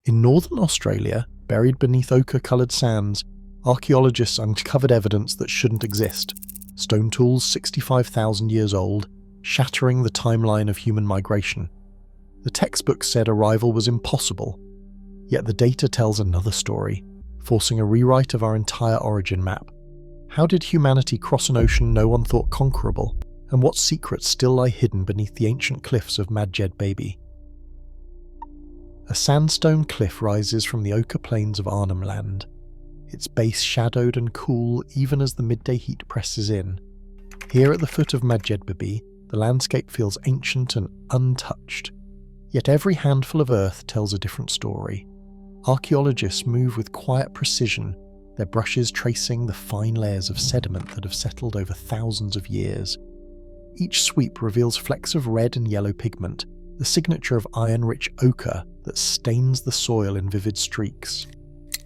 In northern Australia, buried beneath ochre-coloured sands, archaeologists uncovered evidence that shouldn't exist. Stone tools 65,000 years old, shattering the timeline of human migration. The textbook said arrival was impossible, yet the data tells another story, forcing a rewrite of our entire origin map. How did humanity cross an ocean no one thought conquerable, and what secrets still lie hidden beneath the ancient cliffs of Madjedbebe? A sandstone cliff rises from the ochre plains of Arnhem Land, its base shadowed and cool even as the midday heat presses in. Here at the foot of Madjedbebe, the landscape feels ancient and untouched, yet every handful of earth tells a different story. Archaeologists move with quiet precision, their brushes tracing the fine layers of sediment that have settled over thousands of years. Each sweep reveals flecks of red and yellow pigment, the signature of iron-rich ochre that stains the soil in vivid streaks.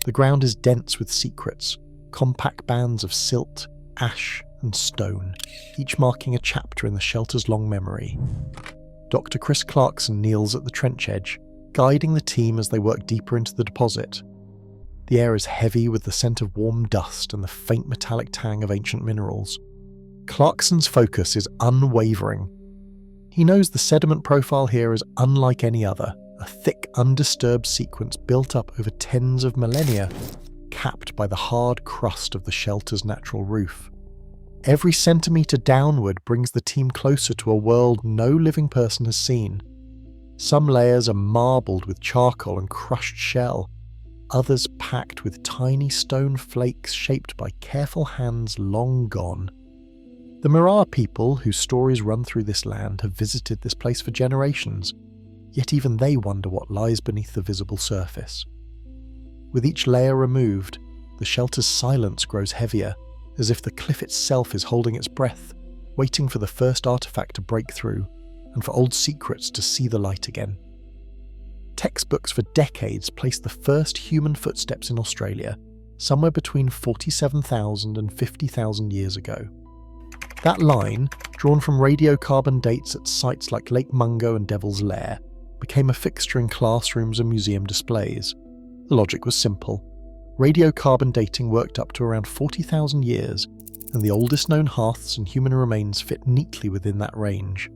The ground is dense with secrets, compact bands of silt, ash, and stone, each marking a chapter in the shelter's long memory. Dr. Chris Clarkson kneels at the trench edge, guiding the team as they work deeper into the deposit. The air is heavy with the scent of warm dust and the faint metallic tang of ancient minerals. Clarkson's focus is unwavering. He knows the sediment profile here is unlike any other, a thick, undisturbed sequence built up over tens of millennia, capped by the hard crust of the shelter's natural roof. Every centimetre downward brings the team closer to a world no living person has seen. Some layers are marbled with charcoal and crushed shell, others packed with tiny stone flakes shaped by careful hands long gone. The Mirarr people, whose stories run through this land, have visited this place for generations, yet even they wonder what lies beneath the visible surface. With each layer removed, the shelter's silence grows heavier, as if the cliff itself is holding its breath, waiting for the first artifact to break through, and for old secrets to see the light again. Textbooks for decades placed the first human footsteps in Australia somewhere between 47,000 and 50,000 years ago. That line, drawn from radiocarbon dates at sites like Lake Mungo and Devil's Lair, became a fixture in classrooms and museum displays. The logic was simple. Radiocarbon dating worked up to around 40,000 years, and the oldest known hearths and human remains fit neatly within that range.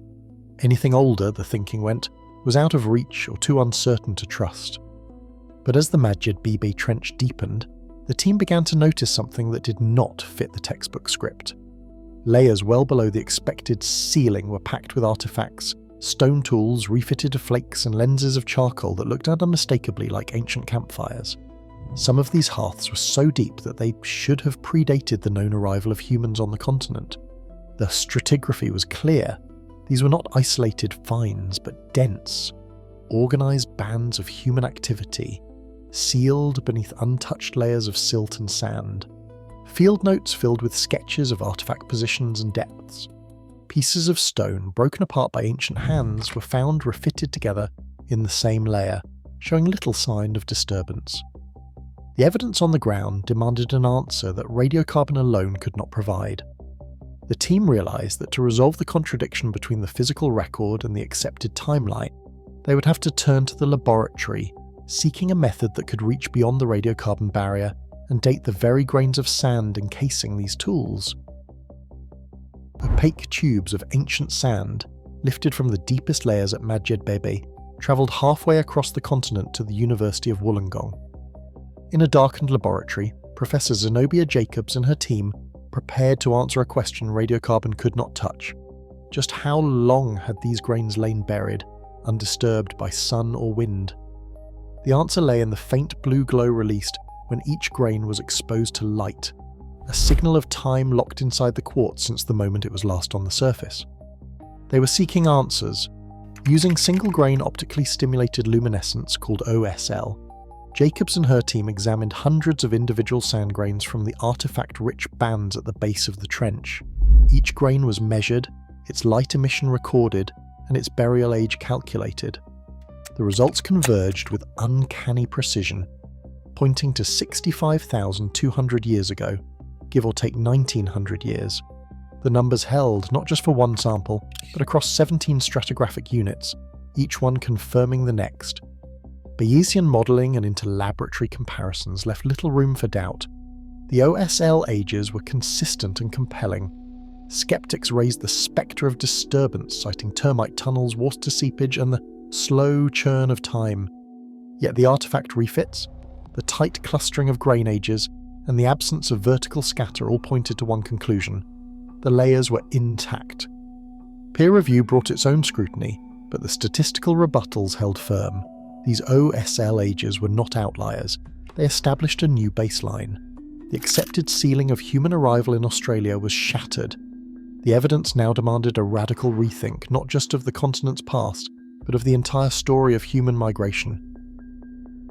Anything older, the thinking went, was out of reach or too uncertain to trust. But as the Madjedbebe trench deepened, the team began to notice something that did not fit the textbook script. Layers well below the expected ceiling were packed with artifacts, stone tools refitted to flakes and lenses of charcoal that looked unmistakably like ancient campfires. Some of these hearths were so deep that they should have predated the known arrival of humans on the continent. The stratigraphy was clear. These were not isolated finds, but dense, organised bands of human activity, sealed beneath untouched layers of silt and sand. Field notes filled with sketches of artifact positions and depths. Pieces of stone broken apart by ancient hands were found refitted together in the same layer, showing little sign of disturbance. The evidence on the ground demanded an answer that radiocarbon alone could not provide. The team realised that to resolve the contradiction between the physical record and the accepted timeline, they would have to turn to the laboratory, seeking a method that could reach beyond the radiocarbon barrier and date the very grains of sand encasing these tools. Opaque tubes of ancient sand, lifted from the deepest layers at Madjedbebe, travelled halfway across the continent to the University of Wollongong. In a darkened laboratory, Professor Zenobia Jacobs and her team prepared to answer a question radiocarbon could not touch. Just how long had these grains lain buried, undisturbed by sun or wind? The answer lay in the faint blue glow released when each grain was exposed to light, a signal of time locked inside the quartz since the moment it was last on the surface. They were seeking answers. Using single-grain optically stimulated luminescence called OSL, Jacobs and her team examined hundreds of individual sand grains from the artifact-rich bands at the base of the trench. Each grain was measured, its light emission recorded, and its burial age calculated. The results converged with uncanny precision, pointing to 65,200 years ago, give or take 1900 years. The numbers held not just for one sample, but across 17 stratigraphic units, each one confirming the next. Bayesian modelling and inter-laboratory comparisons left little room for doubt. The OSL ages were consistent and compelling. Skeptics raised the spectre of disturbance, citing termite tunnels, water seepage, and the slow churn of time. Yet the artifact refits, the tight clustering of grain ages, and the absence of vertical scatter all pointed to one conclusion: the layers were intact. Peer review brought its own scrutiny, but the statistical rebuttals held firm. These OSL ages were not outliers. They established a new baseline. The accepted ceiling of human arrival in Australia was shattered. The evidence now demanded a radical rethink, not just of the continent's past, but of the entire story of human migration.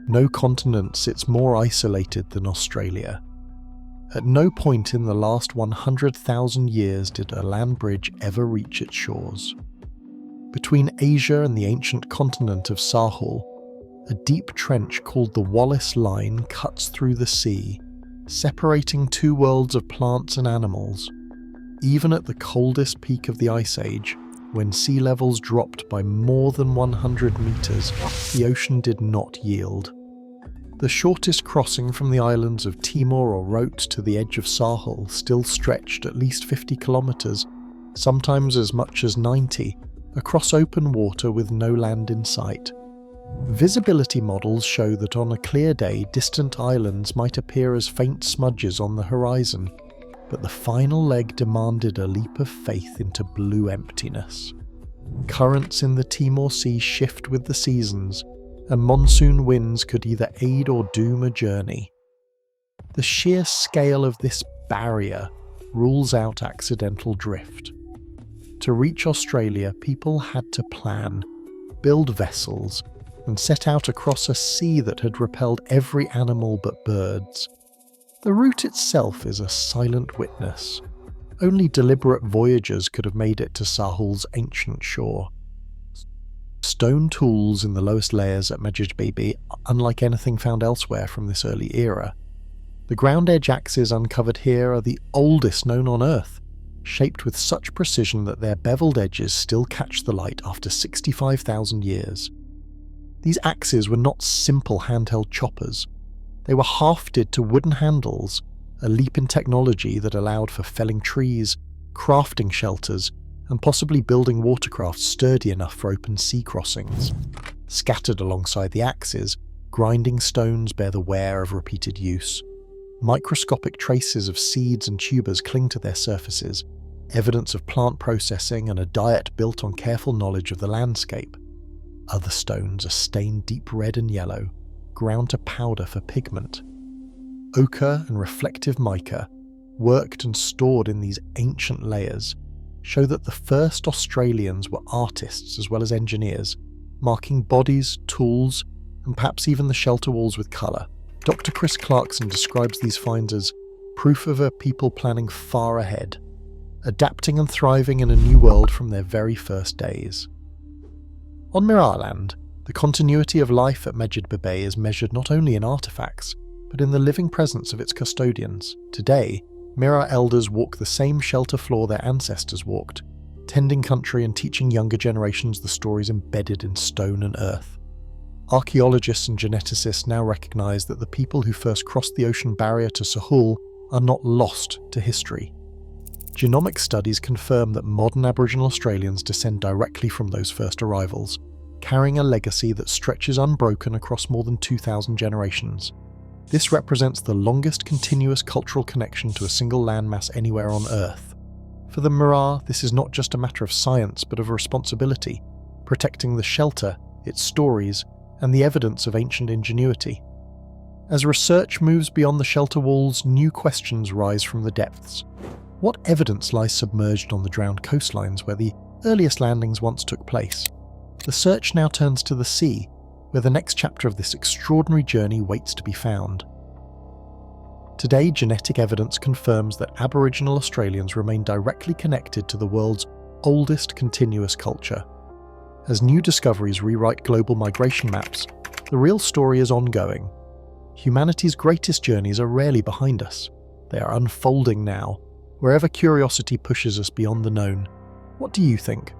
No continent sits more isolated than Australia. At no point in the last 100,000 years did a land bridge ever reach its shores. Between Asia and the ancient continent of Sahul, a deep trench called the Wallace Line cuts through the sea, separating two worlds of plants and animals. Even at the coldest peak of the Ice Age, when sea levels dropped by more than 100 meters, the ocean did not yield. The shortest crossing from the islands of Timor or Rote to the edge of Sahul still stretched at least 50 kilometers, sometimes as much as 90, across open water with no land in sight. Visibility models show that on a clear day, distant islands might appear as faint smudges on the horizon, but the final leg demanded a leap of faith into blue emptiness. Currents in the Timor Sea shift with the seasons, and monsoon winds could either aid or doom a journey. The sheer scale of this barrier rules out accidental drift. To reach Australia, people had to plan, build vessels, and set out across a sea that had repelled every animal but birds. The route itself is a silent witness. Only deliberate voyagers could have made it to Sahul's ancient shore. Stone tools in the lowest layers at Madjedbebe are unlike anything found elsewhere from this early era. The ground edge axes uncovered here are the oldest known on Earth, shaped with such precision that their beveled edges still catch the light after 65,000 years. These axes were not simple handheld choppers. They were hafted to wooden handles, a leap in technology that allowed for felling trees, crafting shelters, and possibly building watercraft sturdy enough for open sea crossings. Scattered alongside the axes, grinding stones bear the wear of repeated use. Microscopic traces of seeds and tubers cling to their surfaces, evidence of plant processing and a diet built on careful knowledge of the landscape. Other stones are stained deep red and yellow, ground to powder for pigment. Ochre and reflective mica, worked and stored in these ancient layers, show that the first Australians were artists as well as engineers, marking bodies, tools, and perhaps even the shelter walls with colour. Dr. Chris Clarkson describes these finds as proof of a people planning far ahead, adapting and thriving in a new world from their very first days. On Mirror Land, the continuity of life at Madjedbebe is measured not only in artefacts, but in the living presence of its custodians. Today, Mirror elders walk the same shelter floor their ancestors walked, tending country and teaching younger generations the stories embedded in stone and earth. Archaeologists and geneticists now recognise that the people who first crossed the ocean barrier to Sahul are not lost to history. Genomic studies confirm that modern Aboriginal Australians descend directly from those first arrivals, carrying a legacy that stretches unbroken across more than 2,000 generations. This represents the longest continuous cultural connection to a single landmass anywhere on Earth. For the Mirror, this is not just a matter of science but of responsibility, protecting the shelter, its stories, and the evidence of ancient ingenuity. As research moves beyond the shelter walls, new questions rise from the depths. What evidence lies submerged on the drowned coastlines where the earliest landings once took place? The search now turns to the sea, where the next chapter of this extraordinary journey waits to be found. Today, genetic evidence confirms that Aboriginal Australians remain directly connected to the world's oldest continuous culture. As new discoveries rewrite global migration maps, the real story is ongoing. Humanity's greatest journeys are rarely behind us. They are unfolding now, wherever curiosity pushes us beyond the known. What do you think?